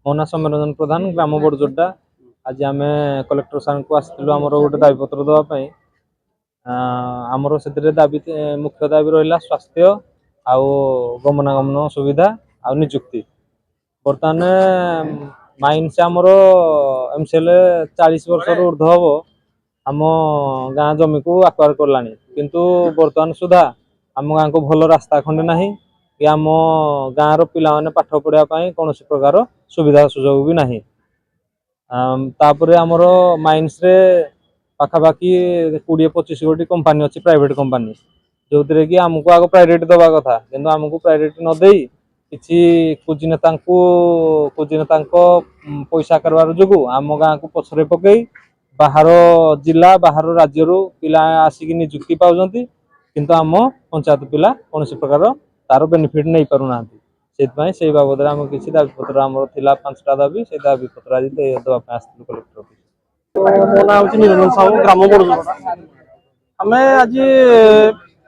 ମୋ ନାଁ ସୌମ୍ୟରଞ୍ଜନ ପ୍ରଧାନ, ଗ୍ରାମ ବଡ଼ଜୋଡା। आज आम कलेक्टर सार को आसलु आमर गोटे दाबीपत्र देवाई। आमर से दाबी मुख्य दाबी रहा स्वास्थ्य आउ गमनागमन सुविधा आ निजुक्ति। बर्तमान माइंस आमर एमसीएल 40 वर्ष ऊर्ध हम आम गाँ जमी को आक्वायर करला किंतु बर्तमान सुधा आम गाँ को भल रास्ता खंडे ना कि आम गाँव पिला माने पाठ पढ़ाई कौन प्रकार सुविधा सुजोग भी नहीं। तापर आमर माइंस रे पाखापाखि 20-25 गोटी कंपनी अच्छी प्राइवेट कंपनी जो थे कि आमको आग प्रायोरिटी दवा कथा किंतु आमको प्रायोरिटी न दे किसी कुजिनेता पैसा कारबार जो आम गाँ को पछरे पकई बाहर जिला बाहर राज्य पिला आसिक निजुक्ति पाँच किंतु आम पंचायत पिला कौन प्रकार तार बेनिफिट नहीं पारना से बाबद आम किसी दाबीपत्र आम 5टा दाबी से दाबीपत्र आज देवाई आसलु कलेक्टर ऑफिस। मो ना हूँ निरंजन साहू, ग्राम बड़जोड़ा। आम आज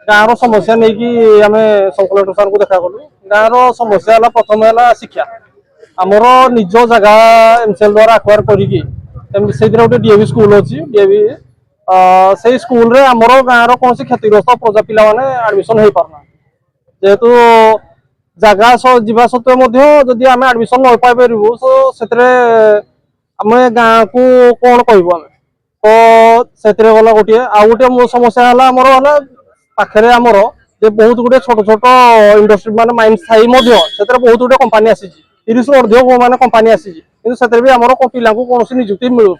गाँव समस्या नहीं कि आम सब कलेक्टर सार को देखा कलु। गाँव समस्या है प्रथम है शिक्षा। आमर निज जगह एमसीएल द्वारा आक्वायर कर गोटे डीएवी स्कूल अच्छी डीएवी से स्कूल रे आमर गाँव कौन क्षतिग्रस्त प्रजा पिला एडमिशन हो पारना जेहेतु जगह जावा सत्वे जदि आम एडमिशन न पाई पारू से आम गाँ को कौन कहबू आम तो से गला गोटे आउ गोटे समस्या है आमर है पाखे आमर बहुत गुटे छोट छोट इंडस्ट्री मान माइंस थी बहुत गुटे कंपानी आसी 30 रु अधिक माने कंपानी आसी भी आमर पिला कौन निजुक्ति मिलू।